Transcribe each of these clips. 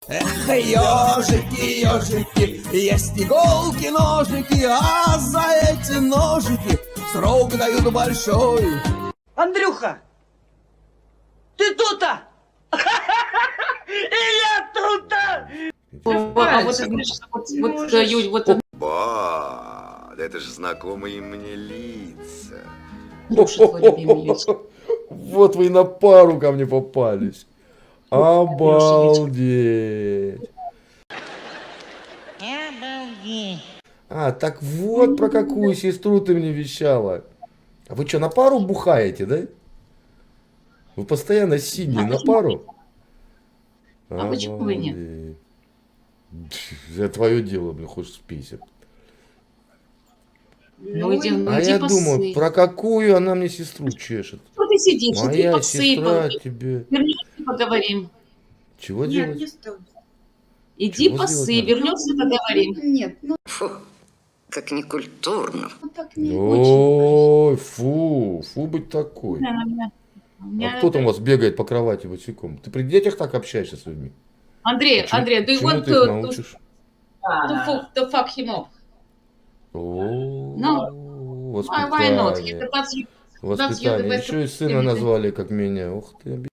Эх, ежики, ежики, есть иголки, ножики, а за эти ножики срок дают большой. Андрюха, ты тут-то? И я тут-то! А вот знаешь, вот Юль, вот Ба, да это же знакомые мне лица. Андрюша твой любимый Юль. Вот вы и на пару ко мне попались. Обалдеть. А, так вот про какую сестру ты мне вещала. А вы что, на пару бухаете, да? Вы постоянно синие на пару? А почему вы нет? Обалдеть. Это твое дело, блин, хочешь спейся. Ну иди, А я думаю, про какую она мне сестру чешет. Что ты сидишь? Иди Моя посыпал. сестра тебе... Вернешься, поговорим. Чего Нет, делать? не стоит. Иди Чего посыпь, сделать надо? вернешься, поговорим. Нет, ну Фу, как некультурно. так не очень. Ой, фу, фу быть такой. Да, да. У А меня кто там у это- вас бегает по кровати босиком? Ты при детях так общаешься с людьми? Андрей, Чему- Андрей, do you чему want ты их to научишь? fuck him up? О, No. Why not? воспитание. That's you the Воспитание. best Еще и сына opportunity. назвали, как меня. Ух ты,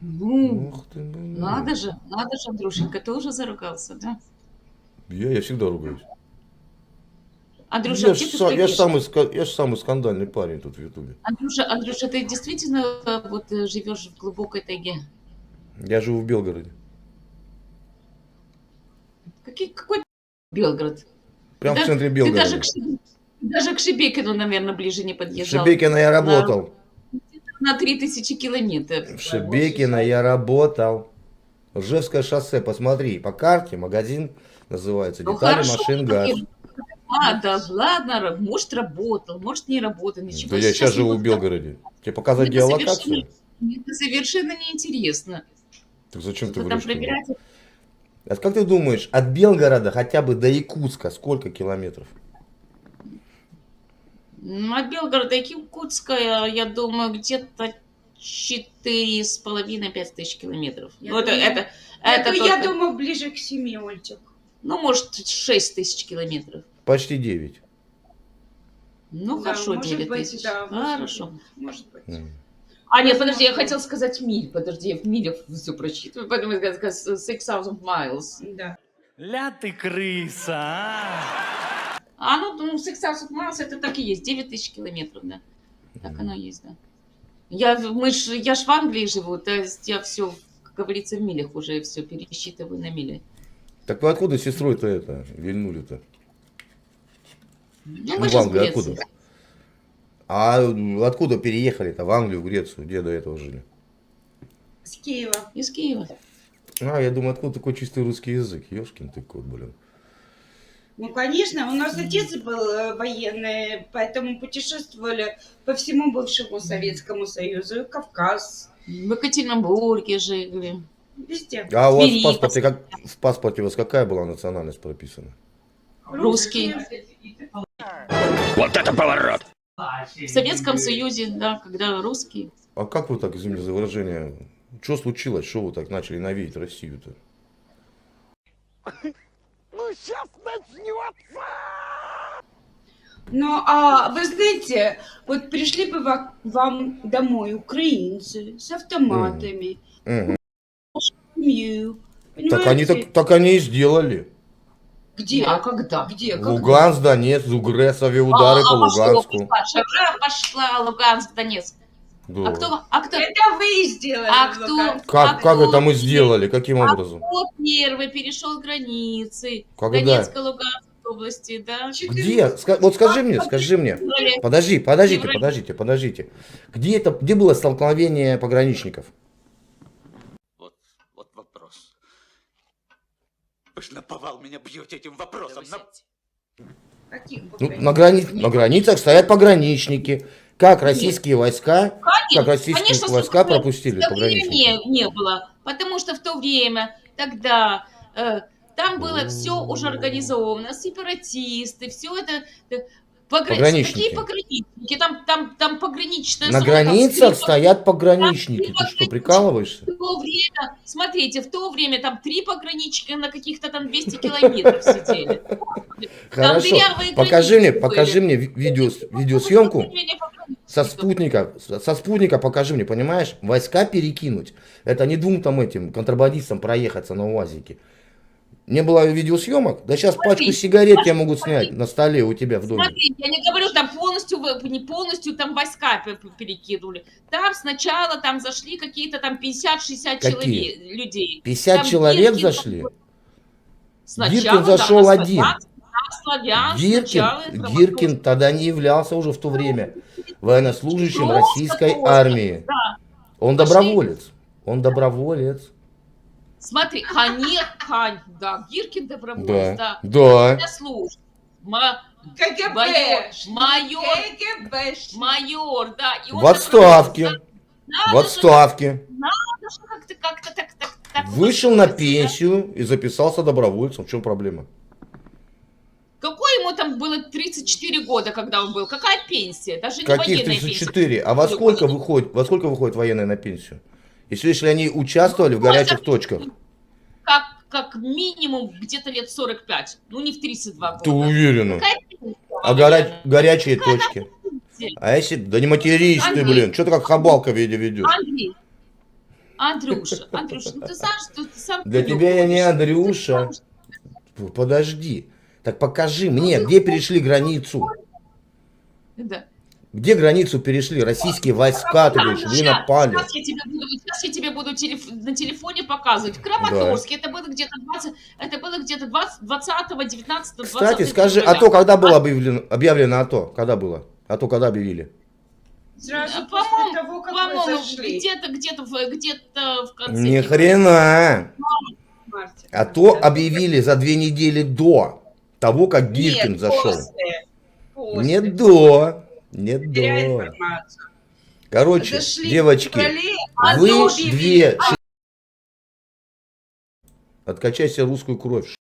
Ну, ух ты, блин. надо же, Андрюшенька, ты уже заругался, да? Я всегда ругаюсь. Андрюша, Я где ж ты са- я ж встретишь? самый скандальный парень тут в Ютубе. Андрюша, ты действительно вот живешь в глубокой тайге? Я живу в Белгороде. Какой Белгород? Прям Да, в центре Ты Белгорода. даже к Шебекину, наверное, ближе не В подъезжал. Шебекино я работал. На 3000 километров. В Шебекино я работал. Ржевское шоссе, посмотри, по карте, магазин называется, Ну, детали хорошо, машин ГАЗ. Да, ладно, может работал, может не работал, ничего. Да я сейчас живу в не Белгороде. Тебе показать Это геолокацию? Это совершенно неинтересно. Так зачем ты Что там врешь? тогда? проверять? А как ты думаешь, от Белгорода хотя бы до Якутска сколько километров? От Белгорода до Якутска, я думаю, где-то 4,5-5 тысяч километров. Я Ну, это я только- думаю, ближе к 7, Ольчик. Ну, может, 6 тысяч километров. Почти 9. Ну, Да, хорошо, может 9 быть, тысяч. да, Хорошо. Может быть. А, нет, подожди, я хотела сказать миль. Подожди, я в милях все прочитываю. Поэтому я сказала 6000 miles. Да. Ля ты крыса, а! Ну, 6000 miles это так и есть. 9000 километров, да. Так оно и есть, да. Я ж в Англии живу, то есть я все, как говорится, в милях уже все пересчитываю на мили. Так вы откуда с сестрой-то это вильнули-то? Ну, В мы же с Англию Греции. откуда? А откуда переехали-то? В Англию, в Грецию? Где до этого жили? С Киева. Из Киева. А, я думаю, откуда такой чистый русский язык? Ёшкин ты кот, блин. Ну, конечно, у нас отец был военный, поэтому путешествовали по всему бывшему Советскому Союзу, Кавказ, В Екатеринбурге жили. везде. А у вас в Твери, паспорте, в паспорте у вас какая была национальность прописана? Русские. Вот это поворот! В Советском Союзе, да, когда русские. А как вы так, извините за выражение, что случилось, что вы так начали навеять Россию-то? Ну, а вы знаете, вот пришли бы вам домой украинцы с автоматами, Мгм. семью, Так они, понимаете? так они и сделали. Где? А когда? Где? Когда? Луганск, Донецк, Зугрес, авиаудары по Луганску. Пошла Луганск, Донецк. Да. А кто? Это вы сделали. А в кто? Луганске. Как это мы сделали? Каким образом? Кто первый перешел границы Когда? Донецкой, Луганской области, да? Где? Вот скажи мне. Подождите. Где было столкновение пограничников? Вот вопрос. Вы ж наповал меня бьете этим вопросом. Каких Ну, пограничников? на границах стоят пограничники. Как российские войска, Конечно, пропустили в то время пограничников? не было, потому что в то время, тогда, там было все уже организовано, сепаратисты, все это, Пограничники. Какие пограничники? Там пограничная На зона, границах там стоят пограничники. там Ты что, прикалываешься? в то время, смотрите, в то время там 3 пограничника на каких-то там 200 километров сидели. Там Хорошо. дырявые Покажи границы мне были. видеосъемку Появление со пограничников. спутника. Со спутника покажи мне, понимаешь? Войска перекинуть. Это не двум там этим контрабандистам проехаться на УАЗике. Не было видеосъемок? Да сейчас Смотри, пачку сигарет тебя могут смотри. снять на столе у тебя в доме. Смотри, я не говорю, там полностью, не полностью там войска перекидывали. Там сначала там зашли какие-то там 50-60 человек, людей. 50 Там человек Гиркин зашли? Сначала, Гиркин да, зашел на один. славян, сначала Гиркин тогда не являлся уже в то время военнослужащим российской Просто, армии. да. Он Пошли. доброволец. Он доброволец. Смотри, да, Гиркин доброволец, да. Да. Я слушаю. КГБ. Майор, да. И он В отставке. доброволец, да. В Надо же, отставке. надо же как-то так Вышел на устроиться, да. пенсию и записался добровольцем. В чем проблема? Какой ему там было 34 года, когда он был? Какая пенсия? Даже не Каких военная 34? А во сколько выходит военные на пенсию? Если они участвовали в горячих точках. Как минимум где-то лет 45. Ну, не в 32 года. Ты уверена? Какая пенсия А военная? горячие точки? А если... Да не матерись ты, Андрей. блин. Что ты как хабалка ведешь? Андрюша, ну ты знаешь, что ты сам... Для тебя я не Андрюша. Подожди. Так покажи мне, где перешли границу. Да. Где границу перешли российские войска, ты говоришь, вы напали. Сейчас я тебе буду на телефоне показывать. В Краматорске это было где-то 20-го, 19-го, Кстати, скажи, АТО когда было объявлено АТО? Когда было? АТО когда объявили? Сразу после того, как вы По-моему, зашли. где-то в конце. Ни хрена. Марте. АТО объявили за 2 недели до того, как Гиркин Нет, зашел. после. Не до. Не Теряй до. информацию. Короче, Зашли в девочки, феврале, вы АТО объявили. две... Откачайся русскую кровь.